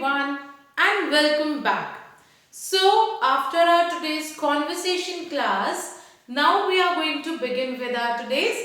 everyone and welcome back. So after our today's conversation class, now we are going to begin with our today's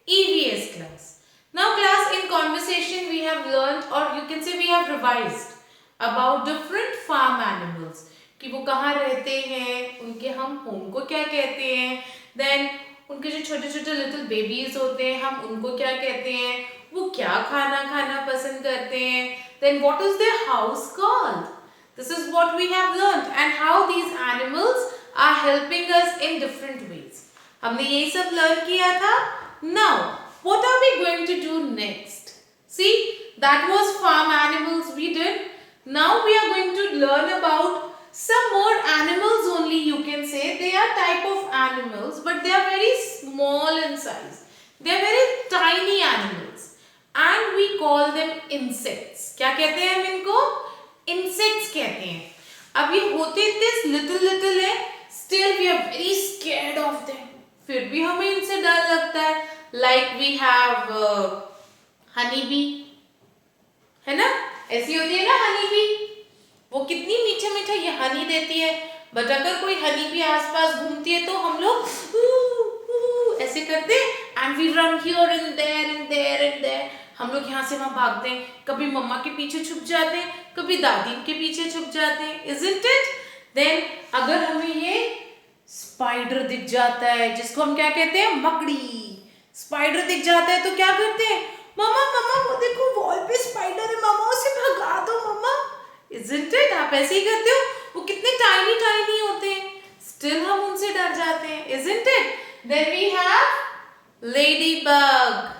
EVS class. Now class, in conversation we have learned, or you can say we have revised about different farm animals कि वो कहाँ रहते हैं, उनके हम home को क्या कहते हैं, देन उनके जो छोटे छोटे लिटिल बेबीज होते हैं हम उनको क्या कहते हैं, वो क्या खाना खाना पसंद करते हैं, then what is their house called. This is what we have learned and how these animals are helping us in different ways. हमने यही सब लर्न किया था. Now what are we going to do next? See, that was farm animals we did. Now we are going to learn about some more animals only, you can say. They are type of animals but they are very small in size. They are very tiny animals and we call them insects. क्या कहते हैं हम इनको? Insects कहते हैं. अब ये होते इतने little है, still we are very scared of them. फिर भी हमें इनसे डर लगता है. Like we have honey bee, है ना? ऐसी होती है ना honey bee. वो कितनी मीठा मीठा ये हनी देती है, बट अगर कोई हनी भी आसपास घूमती है तो हम लोग ऐसे करते हैं and we run here and there and there and there. हम लोग यहाँ से वहाँ भागते हैं, कभी मम्मा के पीछे छुप जाते हैं, कभी दादी के पीछे छुप जाते हैं. Isn't it? देन अगर हमें ये स्पाइडर दिख जाता है, जिसको हम क्या कहते हैं, मकड़ी, स्पाइडर दिख जाता है तो क्या करते हैं, मम्मा मम्मा वो देखो वॉल पे स्पाइडर है, मम्मा उसे भगा दो मम्मा. Isn't it? आप ऐसे ही करते हो. वो कितने टाइनी टाइनी होते हैं, स्टिल हम उनसे डर जाते हैं. Isn't it? Then we have ladybug,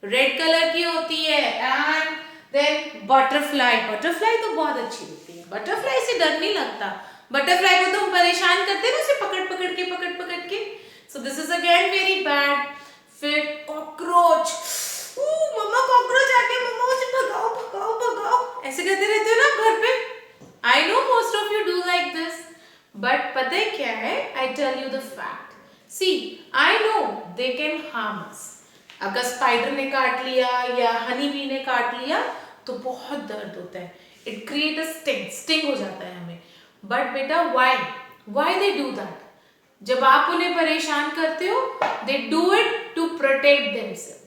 red colour की होती है. And then butterfly. बटरफ्लाई तो बहुत अच्छी होती है, बटरफ्लाई से डर नहीं लगता. बटरफ्लाई को तो हम परेशान करते हैं ना, उसे पकड़ के. सो this is again very bad. फिर कॉकरोच. मम्मा कॉकरोच आ गया, मम्मा उसे भगाओ भगाओ भगाओ. ऐसे करते रहते हो ना घर पे. I know most of you do like this, but पता है क्या है, I tell you the fact. See, I know they can harm us. अगर स्पाइडर ने काट लिया या हनी बी ने काट लिया तो बहुत दर्द होता है. इट क्रिएट अ स्टिंग हो जाता है हमें. बट बेटा वाई दे डू दैट? जब आप उन्हें परेशान करते हो, they do it to protect themselves.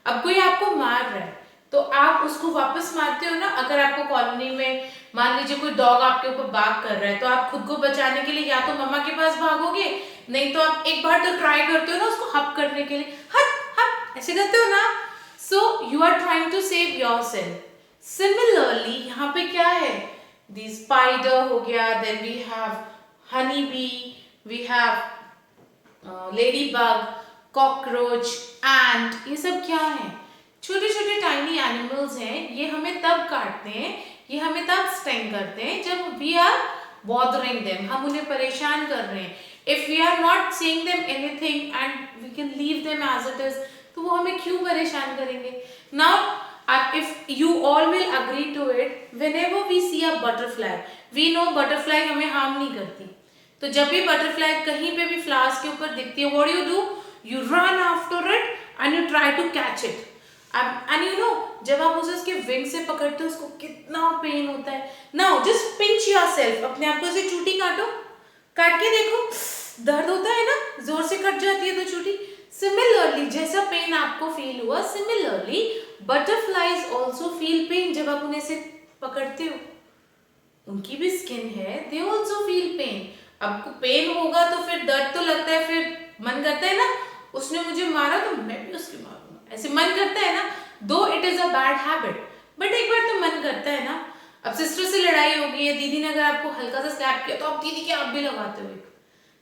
अब कोई आपको मार रहा है तो आप उसको वापस मारते हो ना. अगर आपको कॉलोनी में मान लीजिए कोई डॉग आपके ऊपर बाग कर रहा है तो आप खुद को बचाने के लिए या तो मम्मा के पास भागोगे, नहीं तो आप एक बार तो ट्राई करते हो ना उसको हप करने के लिए, हप ऐसे करते हो ना. So you are trying to save yourself. Similarly यहाँ पे क्या है, दी स्पाइडर हो गया, then we have honey bee, we have ladybug, cockroach, ant. ये सब क्या है? छोटे छोटे टाइनी एनिमल्स हैं. ये हमें तब काटते हैं, ये हमें तब स्टिंग करते हैं जब वी आर बॉदरिंग देम, हम उन्हें परेशान कर रहे हैं. If we are not saying them anything and we can leave them as it is, तो वो हमें क्यों परेशान करेंगे? Now if you all will agree to it, whenever we see a butterfly, we know butterfly हमें harm नहीं करती. तो जब भी बटरफ्लाई कहीं पे भी फ्लावर्स के ऊपर दिखती है, what do you do? You run after it and you try to catch it. And you know, जब आप उसे उसके विंग से पकड़ते हो उसको कितना पेन होता है. Now just pinch yourself. अपने आप को ऐसे चूटी काटो, काट के देखो, दर्द होता है ना, जोर से कट जाती है तो चूटी. Similarly, जैसा पेन आपको फील हुआ, similarly butterflies also feel pain जब आप उन्हें से पकड़ते हो. उनकी भी स्किन है, they also feel pain. आपको पेन होगा तो फिर दर्द तो लगता है, फिर मन करता है ना, उसने मुझे मारा तो मैं भी उसके मारूंगा, ऐसे मन करता है ना. दो it is a bad habit, but एक बार तो मन करता है ना. अब सिस्टर से लड़ाई हो गई है, दीदी ने अगर आपको हल्का सा स्लैप किया तो आप दीदी के आप भी लगाते हो.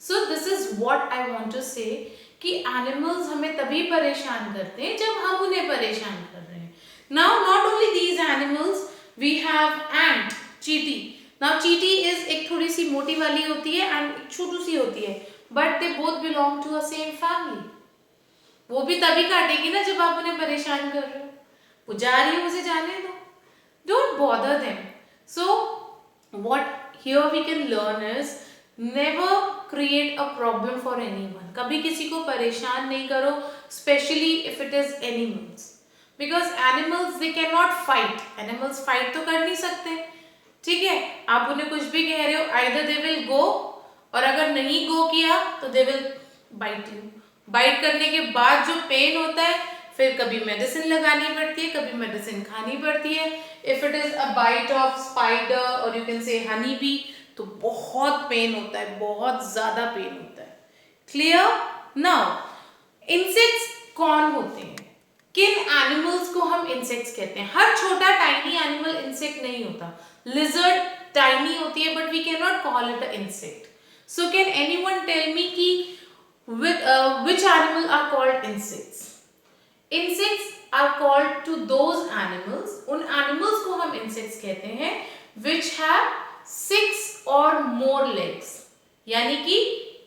So this is what I want to say कि एनिमल्स हमें तभी परेशान करते हैं जब हम उन्हें परेशान कर रहे हैं. Now not only these animals, we have ant, चींटी. नाउ चींटी इज एक थोड़ी सी मोटी वाली होती है एंड छोटी सी होती है, but they both belong to a same family. वो भी तभी काटेगी ना जब आप उन्हें परेशान कर रहे हो. वो जा रही है, उसे जाने दो, don't bother them. So what here we can learn is never create a problem for anyone. कभी किसी को परेशान नहीं करो, specially if it is animals, because animals they can not fight. Animals fight तो कर नहीं सकते, ठीक है, आप उन्हें कुछ भी कह रहे हो, आइदर दे विल गो, और अगर नहीं गो किया तो they will bite you. Bite करने के बाद जो पेन होता है, फिर कभी मेडिसिन लगानी पड़ती है, कभी मेडिसिन खानी पड़ती है। If it is a bite of spider और you can say honey B, तो बहुत पेन होता है, बहुत ज्यादा पेन होता है। क्लियर? नाउ इंसेक्ट्स कौन होते हैं, किन एनिमल्स को हम इंसेक्ट्स कहते हैं? हर छोटा टाइनी एनिमल इंसेक्ट नहीं होता। लिजर्ड टाइनी होती है but we can not call it a insect. So can anyone tell me कि which animal are called insects? Insects are called to those animals, उन animals को हम insects कहते हैं which have 6 or more legs, यानी कि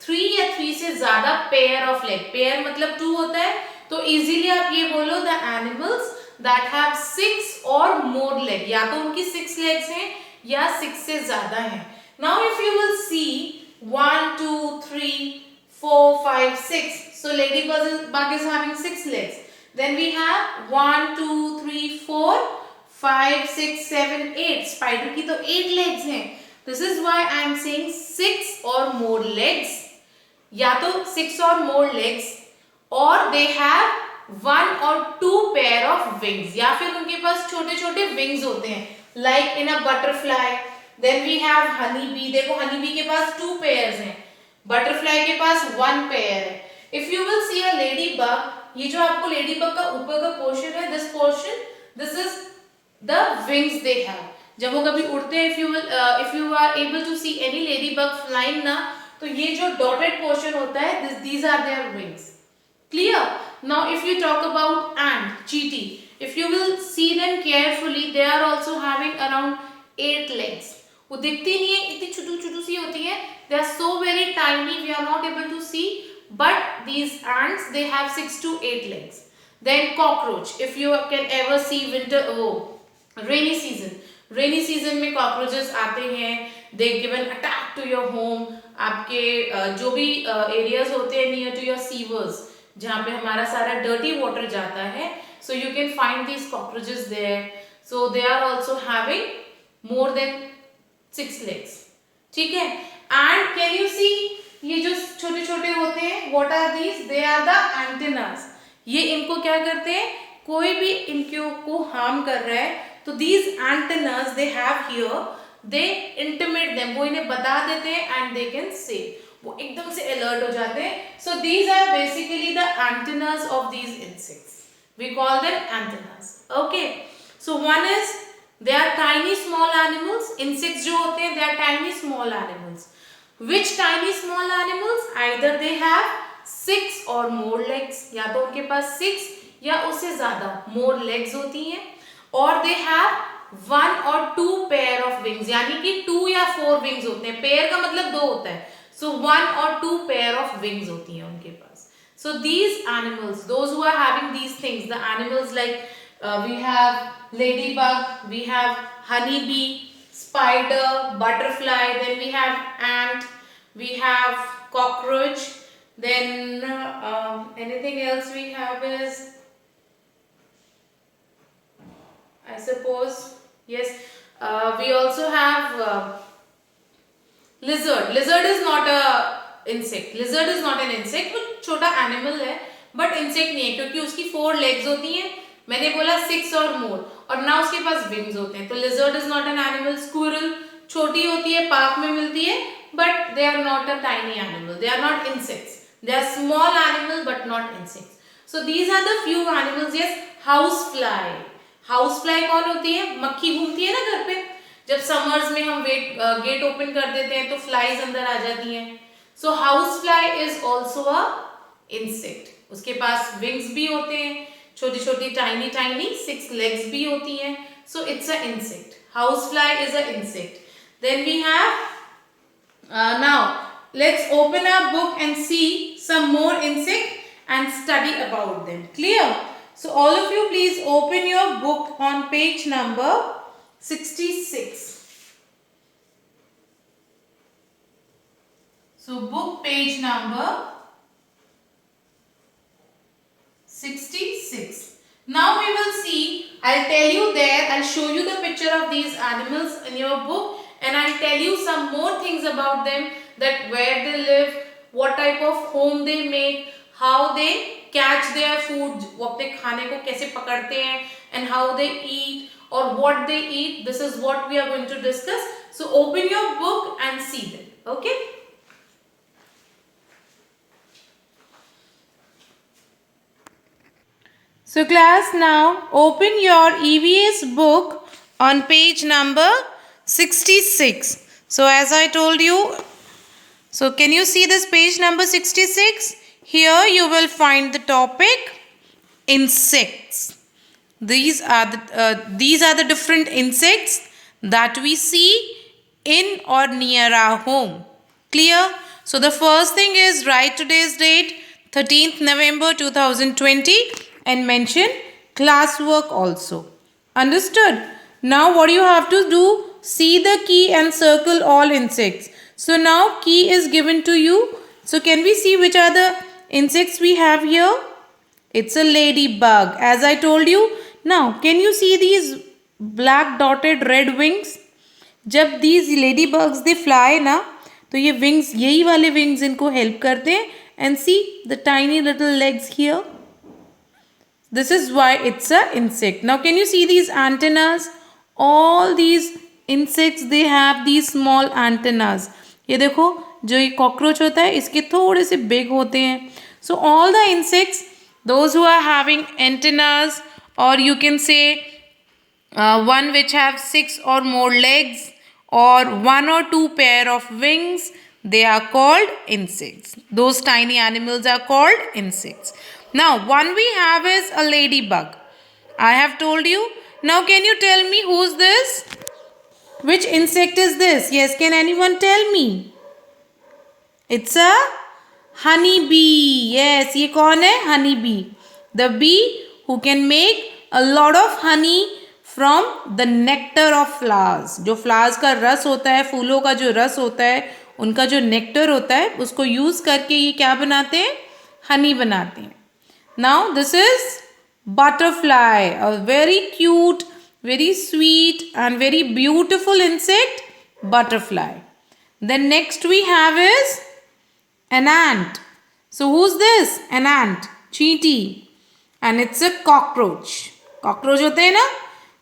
3 या 3 से ज्यादा पेयर ऑफ लेग। पेयर मतलब 2 होता है, तो इजीली आप ये बोलो द एनिमल्स दैट हैव 6 और मोर लेग, या तो उनकी 6 लेग्स हैं या 6 से ज्यादा हैं। Now if you will C 1 2 3 4 5 6, so ladybug is having 6 legs. Then we have 1 2 3 4 5 6 7 8, spider की तो 8 legs हैं। This is why I am saying 6 or more legs, या तो 6 or more legs, or they have 1 or 2 pair of wings, या फिर उनके पास छोटे छोटे wings होते हैं, like in a butterfly. Then we have honey bee, देखो honey bee के पास 2 pairs हैं, बटरफ्लाई के पास 1 पेयर है। If you will C a lady bug, ये जो आपको लेडी बग का ऊपर का पोर्शन है, this portion, this is the wings they have. जब वो कभी उड़ते हैं, if you are able to see any ladybug flying ना, तो ये जो डॉटेड पोर्शन होता है, these are their wings. Clear? Now if you talk about ant, चींटी, if you will see them carefully, they are also having around 8 legs. वो दिखती नहीं है, इतनी छोटू छोटू सी होती है, they are so very tiny, we are not able to see, but these ants, they have 6 to 8 legs. Then cockroach, if you can ever see winter, rainy season में cockroaches आते हैं, they give an attack to your home. आपके जो भी areas होते हैं near to your sewers, जहाँ पे हमारा सारा dirty water जाता है, so you can find these cockroaches there. So they are also having more than 6 legs. ठीक है? And can you see ये जो छोटे छोटे होते हैं, what are these? They are the antennas. ये इनको क्या करते हैं, कोई भी इनको को हार्म कर रहा है, तो these antennas they have here, they intimate them, वो इन्हें बता देते हैं and they can say, वो एकदम से alert हो जाते हैं। So these are basically the antennas of these insects. We call them antennas. Okay. So one is they are tiny small animals. Insects जो होते हैं, they are tiny small animals. Which tiny small animals? Either they have 6 or more legs, या तो उनके पास 6 या उससे ज्यादा more legs होती हैं, और they have 1 or 2 pair of wings, यानी कि 2 या 4 wings होते हैं। pair का मतलब 2 होता है, so 1 or 2 pair of wings होती हैं उनके पास। So these animals, those who are having these things, the animals like we have ladybug, we have honeybee, spider, butterfly, then we have ant, we have cockroach, then anything else we have is, I suppose, yes, we also have lizard. Lizard is not a insect. Lizard is not an insect, वो छोटा animal है, but insect नहीं है, क्योंकि उसकी 4 legs होती हैं, मैंने बोला 6 और मोर, और ना उसके पास विंग्स होते हैं, तो lizard is not an animal. Squirrel छोटी होती है, पार्क में मिलती है, but they are not a tiny animal, they are not insects, they are small animal but not insects. So these are the few animals. Yes, house fly. House fly कौन होती है? मक्खी घूमती है ना घर पे, जब समर्स में हम गेट ओपन कर देते हैं तो फ्लाइज अंदर आ जाती हैं। So house fly is also a insect, उसके पास विंग्स भी होते हैं, छोटी छोटी टाइनी टाइनी 6 legs भी होती हैं, so it's a insect. Housefly is a insect. Then we have now let's open our book and see some more insect and study about them. Clear? So all of you please open your book on page number 66. So book page number 66. Now we will see I'll tell you there, I'll show you the picture of these animals in your book, and I'll tell you some more things about them, that where they live, what type of home they make, how they catch their food, वो अपने खाने को कैसे पकड़ते हैं, and how they eat or what they eat. This is what we are going to discuss. So open your book and see them. Okay. So class, now open your EVS book on page number 66. So as I told you, so can you see this page number 66? Here you will find the topic insects. These are the different insects that we see in or near our home. Clear? So the first thing is write today's date, 13th November 2020, and mention classwork also. Understood? Now what you have to do, see the key and circle all insects. So now key is given to you. So can we see which are the insects we have here? It's a ladybug, as I told you. Now can you see these black dotted red wings? जब these ladybugs they fly ना, तो ये wings, यही वाले wings इनको help करते हैं. And see the tiny little legs here. This is why it's a insect. Now can you see these antennas? All these insects they have these small antennas. ये देखो, जो ये cockroach होता है इसके थोड़े से big होते हैं. So all the insects, those who are having antennas, or you can say one which have 6 or more legs, or 1 or 2 pair of wings, they are called insects. Those tiny animals are called insects. Now one we have is a ladybug. I have told you. Now can you tell me who's this? Which insect is this? Yes, can anyone tell me? It's a honey bee. Yes, ये कौन है? Honey bee. The bee who can make a lot of honey from the nectar of flowers. जो flowers का रस होता है, फूलों का जो रस होता है, उनका जो nectar होता है, उसको use करके ये क्या बनाते हैं? Honey बनाते हैं. Now this is butterfly, a very cute, very sweet and very beautiful insect, butterfly. Then next we have is an ant. So who's this? An ant, चींटी, and it's a cockroach. Cockroach होते हैं ना?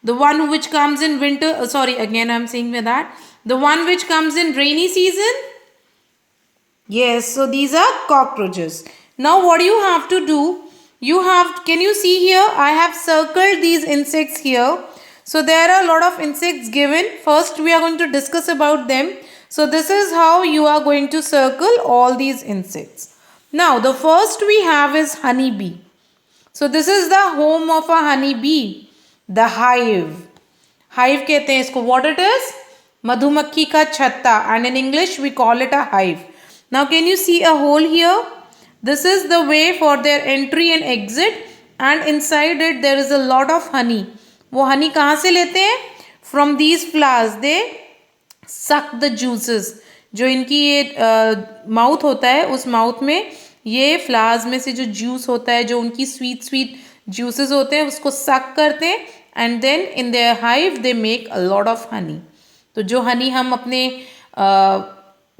The one which comes in winter. Sorry, again I'm saying with that. The one which comes in rainy season. Yes, so these are cockroaches. Now what you have to do? You have, can you see here? I have circled these insects here. So there are a lot of insects given. First we are going to discuss about them. So this is how you are going to circle all these insects. Now the first we have is honeybee. So this is the home of a honeybee. The hive. Hive कहते हैं इसको. What it is? मधुमक्खी का छत्ता. And in English we call it a hive. Now can you see a hole here? This is the way for their entry and exit, and inside it there is a lot of honey. वो honey कहाँ से लेते हैं? From these flowers. They suck the juices. जो इनकी ये mouth होता है, उस माउथ में ये फ्लावर्स में से जो जूस होता है, जो उनकी स्वीट स्वीट जूसेस होते हैं, उसको सक करते हैं, and then in their hive they make a lot of honey. तो जो हनी हम अपने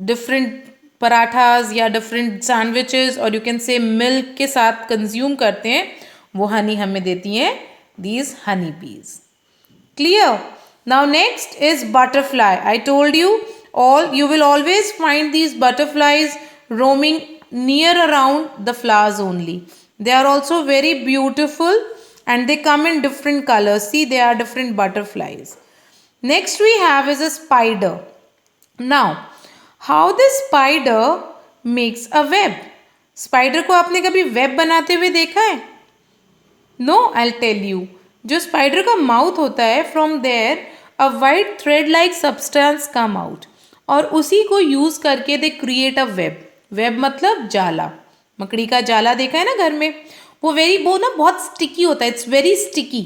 डिफरेंट पराठास या डिफरेंट सैंडविचेस और यू कैन से मिल्क के साथ कंज्यूम करते हैं, वो हनी हमें देती हैं दीज हनी बीज. Clear? Now next is butterfly. I told you all you will always find these butterflies roaming near around the flowers only. They are also very beautiful and they come in different colors. See, they are different butterflies. Next we have is a spider. Now how this spider makes a web? Spider को आपने कभी web बनाते हुए देखा है? No, I'll tell you. जो spider का mouth होता है, from there a white thread like substance come out. और उसी को यूज़ करके दे क्रिएट अ वेब. वेब मतलब जाला. मकड़ी का जाला देखा है ना घर में? वो ना बहुत स्टिकी होता है. It's very sticky.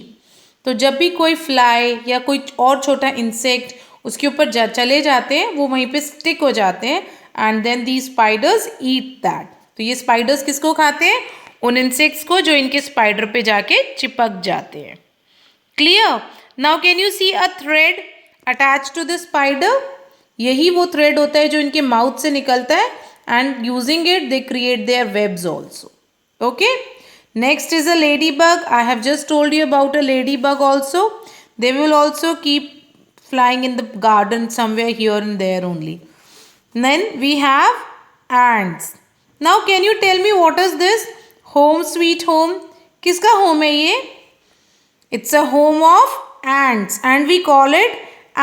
तो जब भी कोई फ्लाई या कोई और छोटा इंसेक्ट उसके ऊपर चले जाते हैं, वो वहीं पे स्टिक हो जाते हैं, and then the spiders eat that. तो ये स्पाइडर्स किसको खाते हैं? उन इंसेक्ट्स को जो इनके स्पाइडर पे जाके चिपक जाते हैं. Clear? Now can you see a thread attached to the spider? यही वो thread होता है जो इनके mouth से निकलता है, and using it they create their webs also. Okay? Next is a ladybug. I have just told you about a ladybug also. They will also keep flying in the garden somewhere here and there only. Then we have ants. Now can you tell me what is this? Home sweet home. किसका home है ये? It's a home of ants and we call it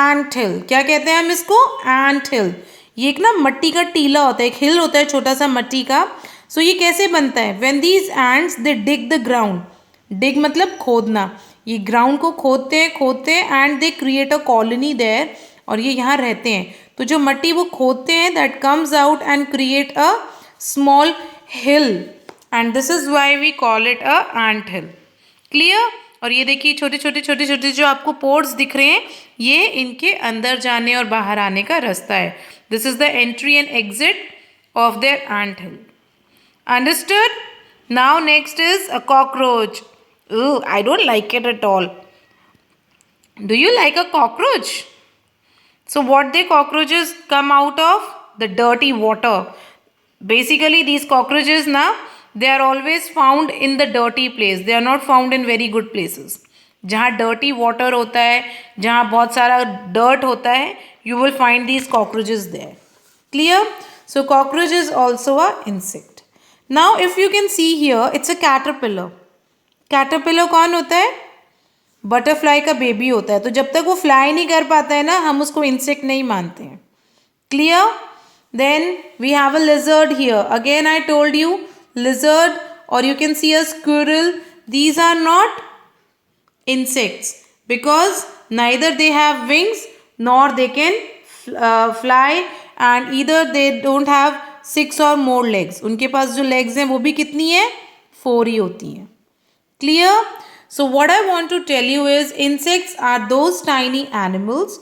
ant hill. क्या कहते हैं हम इसको? Ant hill. ये एक ना मट्टी का टीला होता है, एक हिल होता है छोटा सा मट्टी का. सो ये कैसे बनता है? When these ants they dig the ground. Dig मतलब खोदना. ये ग्राउंड को खोदते हैं and they create a colony there, और ये यहाँ रहते हैं. तो जो मट्टी वो खोदते हैं that comes out and create a small hill, and this is why we call it a ant hill. Clear? और ये देखिए छोटे छोटे जो आपको पोर्स दिख रहे हैं, ये इनके अंदर जाने और बाहर आने का रास्ता है. This is the entry and exit of their ant hill. Understood? Now next is a cockroach. I don't like it at all. Do you like a cockroach? So what the cockroaches come out of? The dirty water. Basically these cockroaches now, they are always found in the dirty place. They are not found in very good places. जहाँ dirty water होता है, जहाँ बहुत सारा dirt होता है, you will find these cockroaches there. Clear? So cockroach is also a insect. Now if you can see here, it's a caterpillar. Caterpillar कौन होता है? बटरफ्लाई का बेबी होता है. तो जब तक वो फ्लाई नहीं कर पाता है ना, हम उसको इंसेक्ट नहीं मानते हैं. Clear? Then we have a lizard here. Again I told you, lizard और you can see a squirrel. These are not insects because neither they have wings nor they can fly, and either they don't have 6 or more legs. उनके पास जो legs हैं वो भी कितनी है? 4 ही होती हैं. Clear? So what I want to tell you is insects are those tiny animals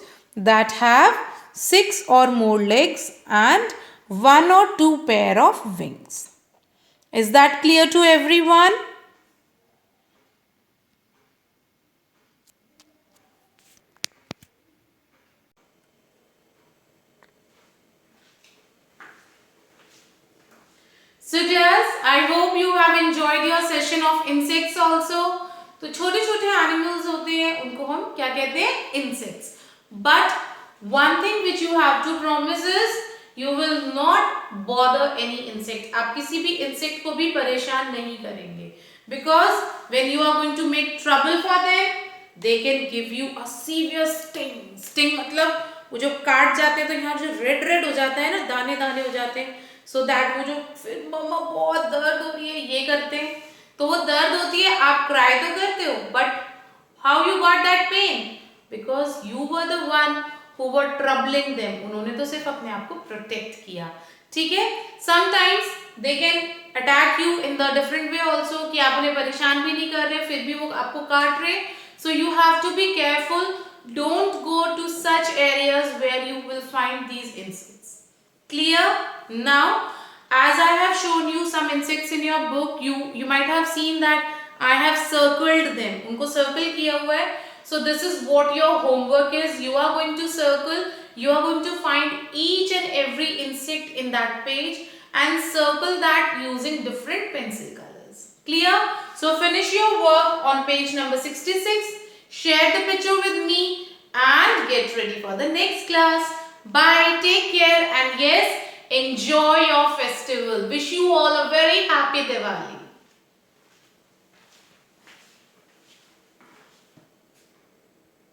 that have 6 or more legs and 1 or 2 pair of wings. Is that clear to everyone? So dears, I hope you have enjoyed your session of insects also. तो छोटे छोटे animals होते हैं, उनको हम क्या कहते हैं? Insects. But one thing which you have to promise is you will not bother any insect. आप किसी भी इंसेक्ट को भी परेशान नहीं करेंगे, because when you are going to make trouble for them they can give you a severe sting. Sting मतलब वो जो काट जाते हैं तो यहाँ जो रेड रेड हो जाता है ना, दाने दाने हो जाते हैं, सो दैट वो जो फिर मम्मा बहुत दर्द हो रही है ये करते हैं, तो वो दर्द होती है, आप क्राई तो करते हो, but how you got that pain? Because you were the one who were troubling them. उन्होंने तो सिर्फ अपने आप को प्रोटेक्ट किया. ठीक है? Sometimes they can attack you in the different way also, कि आप उन्हें परेशान भी नहीं कर रहे फिर भी वो आपको काट रहे. So you have to be careful. Don't go to such areas where you will find these insects. Clear? Now, as I have shown you some insects in your book, you might have seen that I have circled them. उनको circle किया हुआ है. So this is what your homework is. You are going to circle. You are going to find each and every insect in that page and circle that using different pencil colors. Clear? So finish your work on page number 66. Share the picture with me and get ready for the next class. Bye. Take care and yes, enjoy your festival. Wish you all a very happy Diwali.